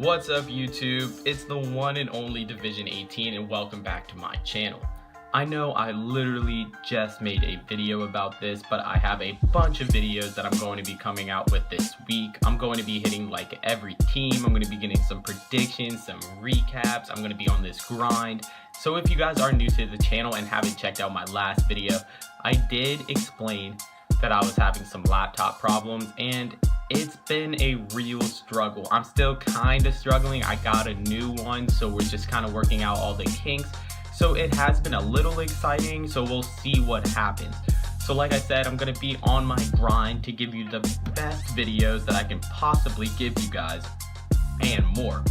What's up YouTube? It's the one and only Division 18 and welcome back to my channel. I know I literally just made a video about this, but I have a bunch of videos that I'm going to be coming out with this week. I'm going to be hitting like every team. I'm going to be getting some predictions, some recaps. I'm going to be on this grind. So if you guys are new to the channel and haven't checked out my last video, I did explain that I was having some laptop problems and it's been a real struggle. I'm still kind of struggling. I got a new one, so we're just kind of working out all the kinks. So it has been a little exciting, so we'll see what happens. So like I said, I'm going to be on my grind to give you the best videos that I can possibly give you guys and more.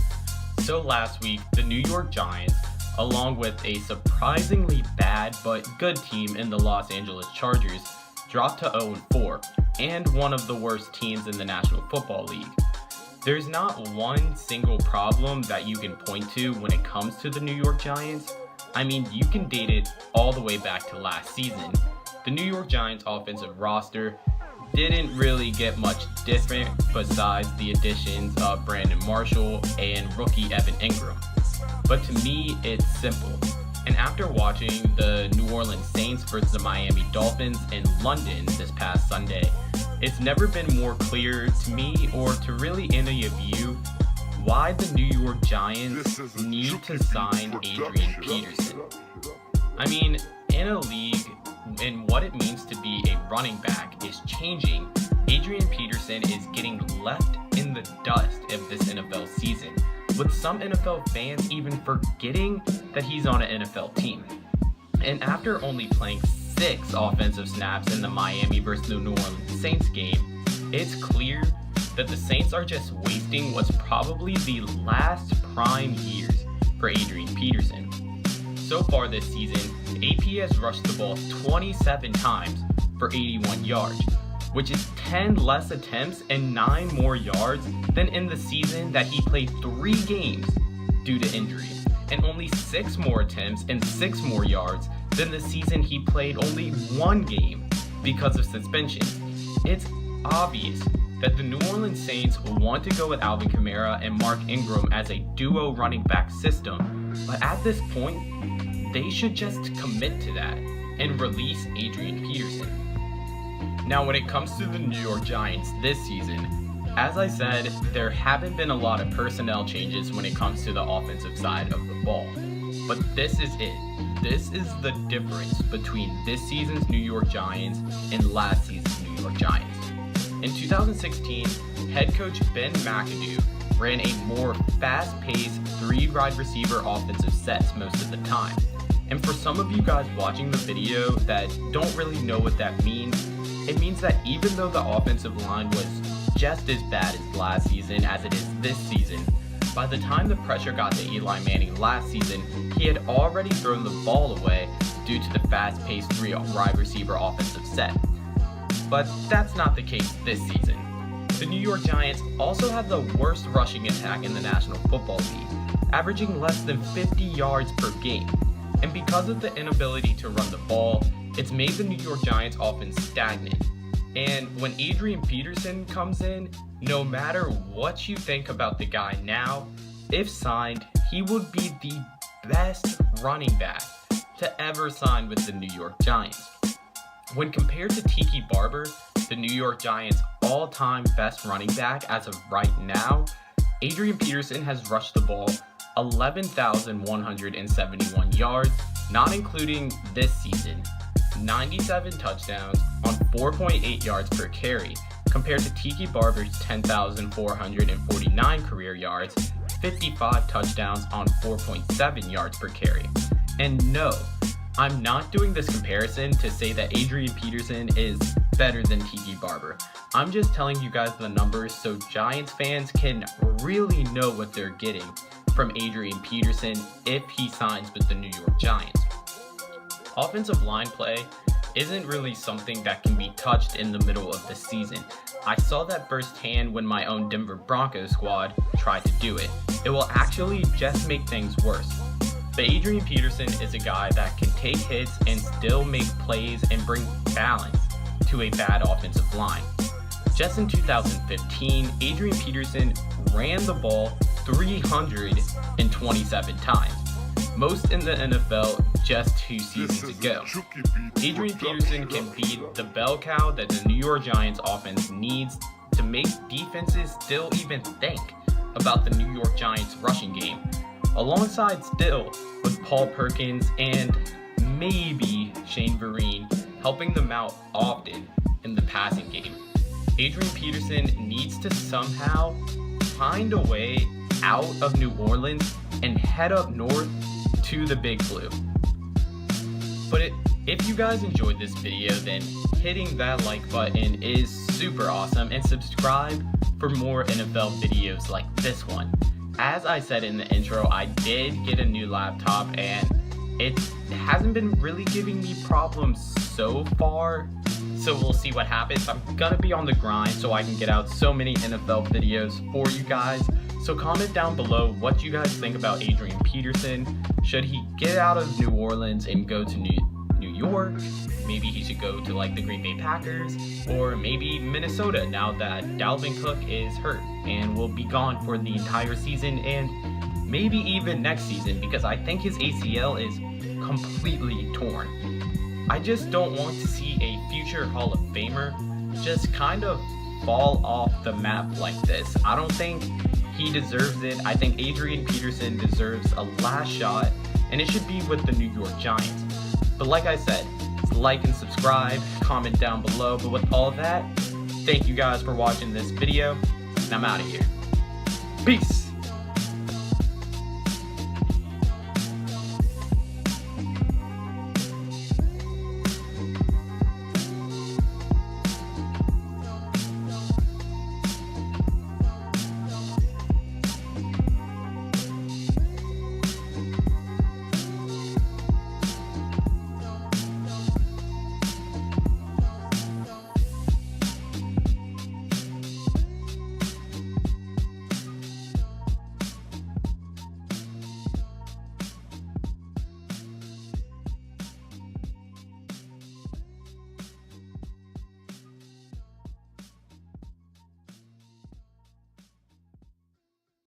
So last week, the New York Giants, along with a surprisingly bad but good team in the Los Angeles Chargers, dropped to 0-4 and one of the worst teams in the National Football League. There's not one single problem that you can point to when it comes to the New York Giants. I mean, you can date it all the way back to last season. The New York Giants offensive roster didn't really get much different besides the additions of Brandon Marshall and rookie Evan Ingram. But to me, it's simple. And after watching the New Orleans Saints versus the Miami Dolphins in London this past Sunday, it's never been more clear to me or to really any of you why the New York Giants need to sign Adrian Peterson. I mean, in a league and what it means to be a running back is changing, Adrian Peterson is getting left in the dust of this NFL season, with some NFL fans even forgetting that he's on an NFL team. And after only playing 6 offensive snaps in the Miami versus the New Orleans Saints game, it's clear that the Saints are just wasting what's probably the last prime years for Adrian Peterson. So far this season, AP has rushed the ball 27 times for 81 yards, which is 10 less attempts and 9 more yards than in the season that he played 3 games due to injury, and only 6 more attempts and 6 more yards than the season he played only 1 game because of suspension. It's obvious that the New Orleans Saints want to go with Alvin Kamara and Mark Ingram as a duo running back system, but at this point, they should just commit to that and release Adrian Peterson. Now, when it comes to the New York Giants this season, as I said, there haven't been a lot of personnel changes when it comes to the offensive side of the ball. But this is it. This is the difference between this season's New York Giants and last season's New York Giants. In 2016, head coach Ben McAdoo ran a more fast-paced 3 wide receiver offensive sets most of the time. And for some of you guys watching the video that don't really know what that means, it means that even though the offensive line was just as bad as last season as it is this season, by the time the pressure got to Eli Manning last season, he had already thrown the ball away due to the fast-paced 3 wide receiver offensive set. But that's not the case this season. The New York Giants also have the worst rushing attack in the National Football League, averaging less than 50 yards per game. And because of the inability to run the ball, it's made the New York Giants offense stagnant. And when Adrian Peterson comes in, no matter what you think about the guy now, if signed, he would be the best running back to ever sign with the New York Giants. When compared to Tiki Barber, the New York Giants' all-time best running back as of right now, Adrian Peterson has rushed the ball 11,171 yards, not including this season, 97 touchdowns on 4.8 yards per carry, compared to Tiki Barber's 10,449 career yards, 55 touchdowns on 4.7 yards per carry. And no, I'm not doing this comparison to say that Adrian Peterson is better than Tiki Barber. I'm just telling you guys the numbers so Giants fans can really know what they're getting from Adrian Peterson if he signs with the New York Giants. Offensive line play isn't really something that can be touched in the middle of the season. I saw that firsthand when my own Denver Broncos squad tried to do it. It will actually just make things worse. But Adrian Peterson is a guy that can take hits and still make plays and bring balance to a bad offensive line. Just in 2015, Adrian Peterson ran the ball 327 times, most in the NFL just 2 seasons ago. Adrian Peterson can be the bell cow that the New York Giants offense needs to make defenses still even think about the New York Giants rushing game, alongside still with Paul Perkins and maybe Shane Vereen helping them out often in the passing game. Adrian Peterson needs to somehow find a way out of New Orleans and head up north to the Big Blue. But if you guys enjoyed this video, then hitting that like button is super awesome, and subscribe for more NFL videos like this one. As I said in the intro, I did get a new laptop and it hasn't been really giving me problems so far, so we'll see what happens. I'm gonna be on the grind so I can get out so many NFL videos for you guys. So comment down below what you guys think about Adrian Peterson. Should he get out of New Orleans and go to New York? Maybe he should go to like the Green Bay Packers, or maybe Minnesota now that Dalvin Cook is hurt and will be gone for the entire season, and maybe even next season, because I think his ACL is completely torn. I just don't want to see a future Hall of Famer just kind of fall off the map like this. I don't think he deserves it. I think Adrian Peterson deserves a last shot, and it should be with the New York Giants. But like I said, like and subscribe, comment down below. But with all that, thank you guys for watching this video, and I'm out of here. Peace!